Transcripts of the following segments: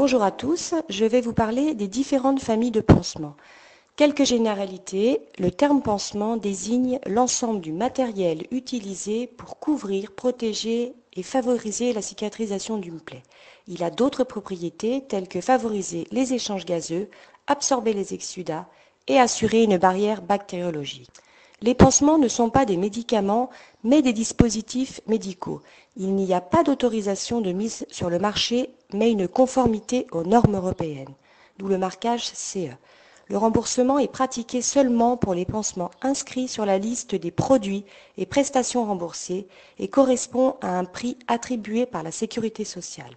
Bonjour à tous, je vais vous parler des différentes familles de pansements. Quelques généralités, le terme pansement désigne l'ensemble du matériel utilisé pour couvrir, protéger et favoriser la cicatrisation d'une plaie. Il a d'autres propriétés telles que favoriser les échanges gazeux, absorber les exsudats et assurer une barrière bactériologique. Les pansements ne sont pas des médicaments, mais des dispositifs médicaux. Il n'y a pas d'autorisation de mise sur le marché, mais une conformité aux normes européennes, d'où le marquage CE. Le remboursement est pratiqué seulement pour les pansements inscrits sur la liste des produits et prestations remboursées et correspond à un prix attribué par la Sécurité sociale.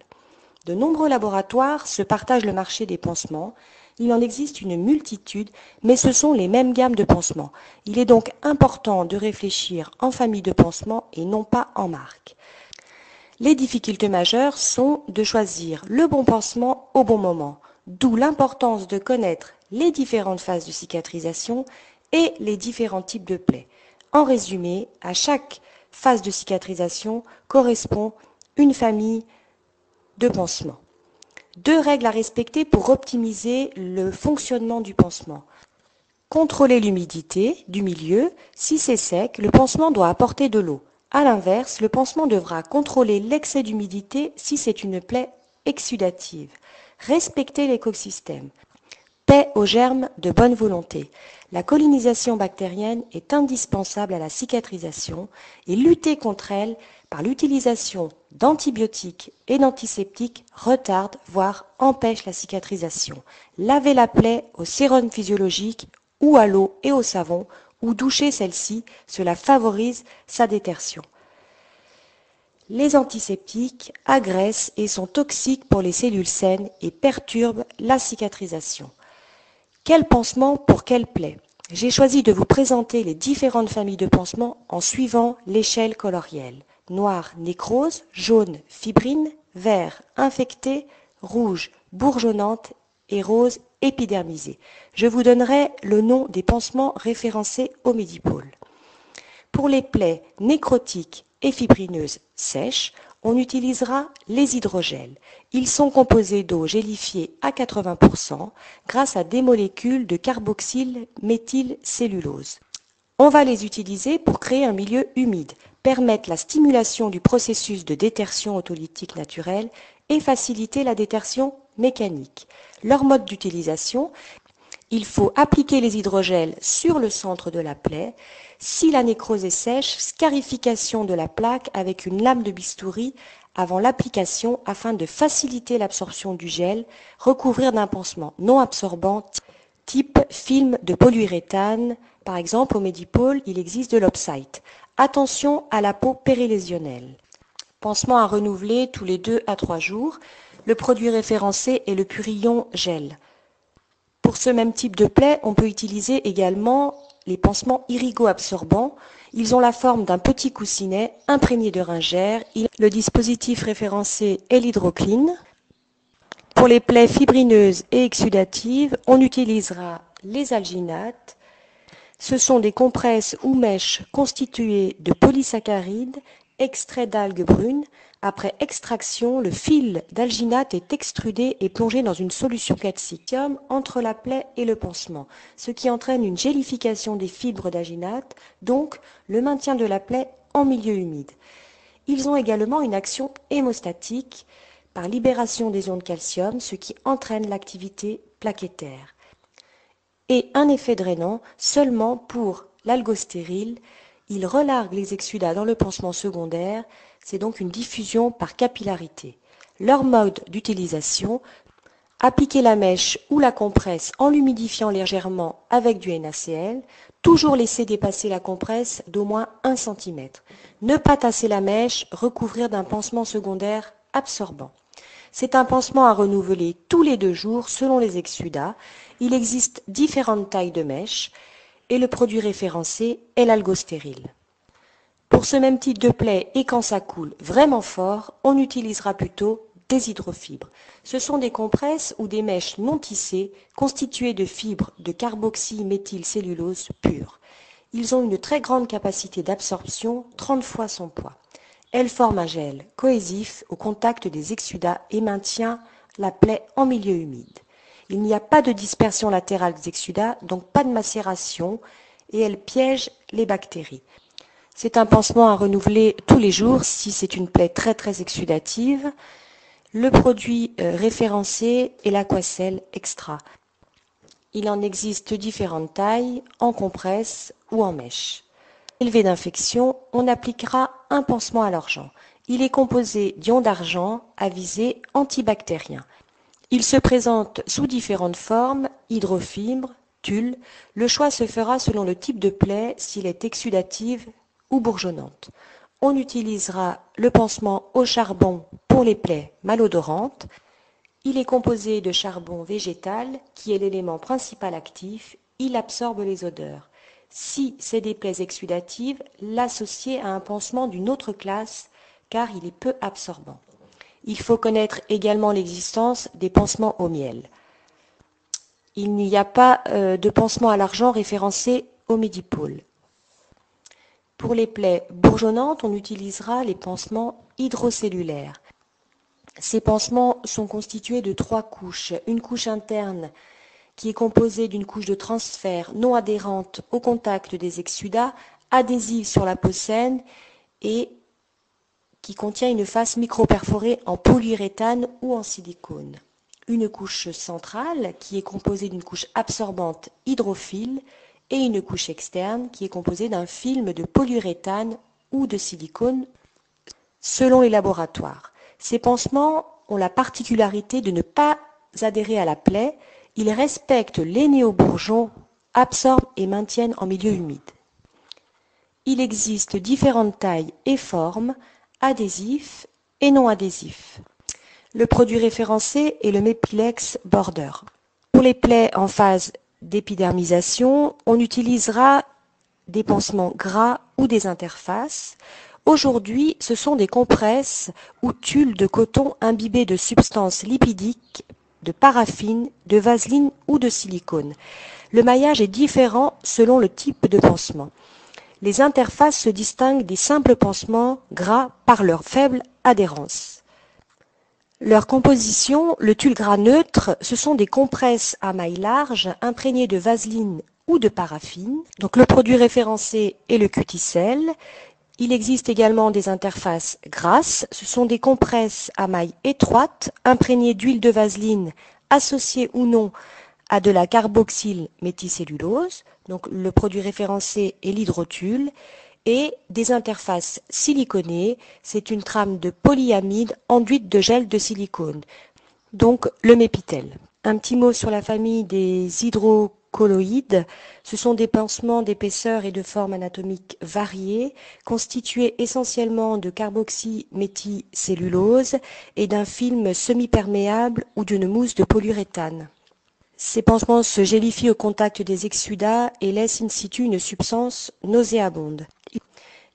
De nombreux laboratoires se partagent le marché des pansements. Il en existe une multitude, mais ce sont les mêmes gammes de pansements. Il est donc important de réfléchir en famille de pansements et non pas en marque. Les difficultés majeures sont de choisir le bon pansement au bon moment, d'où l'importance de connaître les différentes phases de cicatrisation et les différents types de plaies. En résumé, à chaque phase de cicatrisation correspond une famille de pansements. 2 règles à respecter pour optimiser le fonctionnement du pansement. Contrôler l'humidité du milieu. Si c'est sec, le pansement doit apporter de l'eau. A l'inverse, le pansement devra contrôler l'excès d'humidité si c'est une plaie exsudative. Respecter l'écosystème. Paix aux germes de bonne volonté. La colonisation bactérienne est indispensable à la cicatrisation et lutter contre elle par l'utilisation d'antibiotiques et d'antiseptiques retarde, voire empêche la cicatrisation. Laver la plaie au sérum physiologique ou à l'eau et au savon ou doucher celle-ci, cela favorise sa détertion. Les antiseptiques agressent et sont toxiques pour les cellules saines et perturbent la cicatrisation. Quel pansement pour quelle plaie? J'ai choisi de vous présenter les différentes familles de pansements en suivant l'échelle colorielle. Noir, nécrose, jaune, fibrine, vert, infecté, rouge, bourgeonnante et rose, épidermisée. Je vous donnerai le nom des pansements référencés au Medipôle. Pour les plaies nécrotiques et fibrineuses sèches, on utilisera les hydrogels. Ils sont composés d'eau gélifiée à 80% grâce à des molécules de carboxyl-méthylcellulose. On va les utiliser pour créer un milieu humide, permettre la stimulation du processus de détertion autolytique naturelle et faciliter la détertion mécanique. Leur mode d'utilisation: il faut appliquer les hydrogels sur le centre de la plaie. Si la nécrose est sèche, scarification de la plaque avec une lame de bistouri avant l'application afin de faciliter l'absorption du gel. Recouvrir d'un pansement non absorbant type film de polyuréthane. Par exemple, au Medipôle, il existe de l'Opsite. Attention à la peau périlésionnelle. Pansement à renouveler tous les 2 à 3 jours. Le produit référencé est le Purillon Gel. Pour ce même type de plaie, on peut utiliser également les pansements irigo-absorbants. Ils ont la forme d'un petit coussinet imprégné de ringère. Le dispositif référencé est l'hydrocline. Pour les plaies fibrineuses et exsudatives, on utilisera les alginates. Ce sont des compresses ou mèches constituées de polysaccharides extraits d'algues brunes. Après extraction, le fil d'alginate est extrudé et plongé dans une solution calcium entre la plaie et le pansement, ce qui entraîne une gélification des fibres d'alginate, donc le maintien de la plaie en milieu humide. Ils ont également une action hémostatique par libération des ions de calcium, ce qui entraîne l'activité plaquettaire. Et un effet drainant seulement pour l'algostérile. Il relargue les exsudats dans le pansement secondaire, c'est donc une diffusion par capillarité. Leur mode d'utilisation: appliquer la mèche ou la compresse en l'humidifiant légèrement avec du NaCl, toujours laisser dépasser la compresse d'au moins 1 cm. Ne pas tasser la mèche, recouvrir d'un pansement secondaire absorbant. C'est un pansement à renouveler tous les 2 jours selon les exsudats. Il existe différentes tailles de mèches et le produit référencé est l'algostérile. Pour ce même type de plaie et quand ça coule vraiment fort, on utilisera plutôt des hydrofibres. Ce sont des compresses ou des mèches non tissées constituées de fibres de carboxyméthylcellulose pure. Ils ont une très grande capacité d'absorption, 30 fois son poids. Elles forment un gel cohésif au contact des exsudats et maintient la plaie en milieu humide. Il n'y a pas de dispersion latérale des exsudats, donc pas de macération, et elle piège les bactéries. C'est un pansement à renouveler tous les jours si c'est une plaie très exsudative. Le produit référencé est l'Aquacel Extra. Il en existe différentes tailles, en compresse ou en mèche. Élevé d'infection, on appliquera un pansement à l'argent. Il est composé d'ions d'argent à visée antibactérien. Il se présente sous différentes formes, hydrofibre, tulle. Le choix se fera selon le type de plaie, s'il est exsudative ou bourgeonnante. On utilisera le pansement au charbon pour les plaies malodorantes. Il est composé de charbon végétal, qui est l'élément principal actif. Il absorbe les odeurs. Si c'est des plaies exsudatives, l'associer à un pansement d'une autre classe, car il est peu absorbant. Il faut connaître également l'existence des pansements au miel. Il n'y a pas de pansement à l'argent référencé au Medipôle. Pour les plaies bourgeonnantes, on utilisera les pansements hydrocellulaires. Ces pansements sont constitués de 3 couches. Une couche interne qui est composée d'une couche de transfert non adhérente au contact des exsudats, adhésive sur la peau saine et qui contient une face microperforée en polyuréthane ou en silicone. Une couche centrale qui est composée d'une couche absorbante hydrophile et une couche externe qui est composée d'un film de polyuréthane ou de silicone selon les laboratoires. Ces pansements ont la particularité de ne pas adhérer à la plaie. Ils respectent les néobourgeons, absorbent et maintiennent en milieu humide. Il existe différentes tailles et formes, adhésifs et non adhésifs. Le produit référencé est le Mepilex Border. Pour les plaies en phase d'épidermisation, on utilisera des pansements gras ou des interfaces. Aujourd'hui, ce sont des compresses ou tulles de coton imbibées de substances lipidiques, de paraffine, de vaseline ou de silicone. Le maillage est différent selon le type de pansement. Les interfaces se distinguent des simples pansements gras par leur faible adhérence. Leur composition, le tulle gras neutre, ce sont des compresses à mailles larges imprégnées de vaseline ou de paraffine. Donc le produit référencé est le Cuticel. Il existe également des interfaces grasses. Ce sont des compresses à mailles étroites imprégnées d'huile de vaseline associée ou non à de la carboxylméthicellulose. Donc le produit référencé est l'hydrotulle. Et des interfaces siliconées, c'est une trame de polyamide enduite de gel de silicone, donc le Mépitel. Un petit mot sur la famille des hydrocolloïdes. Ce sont des pansements d'épaisseur et de forme anatomique variées, constitués essentiellement de carboxyméthicellulose et d'un film semi-perméable ou d'une mousse de polyuréthane. Ces pansements se gélifient au contact des exsudats et laissent in situ une substance nauséabonde.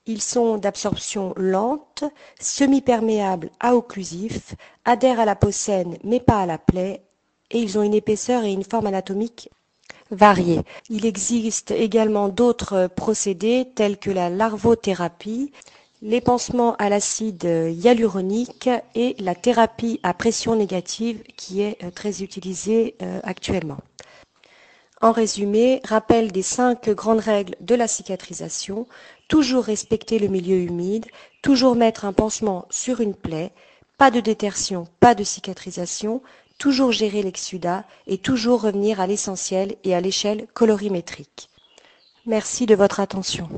Ils sont d'absorption lente, semi-perméables à occlusifs, adhèrent à la peau saine mais pas à la plaie, et ils ont une épaisseur et une forme anatomique variées. Il existe également d'autres procédés tels que la larvothérapie, les pansements à l'acide hyaluronique et la thérapie à pression négative qui est très utilisée actuellement. En résumé, rappel des 5 grandes règles de la cicatrisation: toujours respecter le milieu humide, toujours mettre un pansement sur une plaie, pas de détertion, pas de cicatrisation, toujours gérer l'exsudat et toujours revenir à l'essentiel et à l'échelle colorimétrique. Merci de votre attention.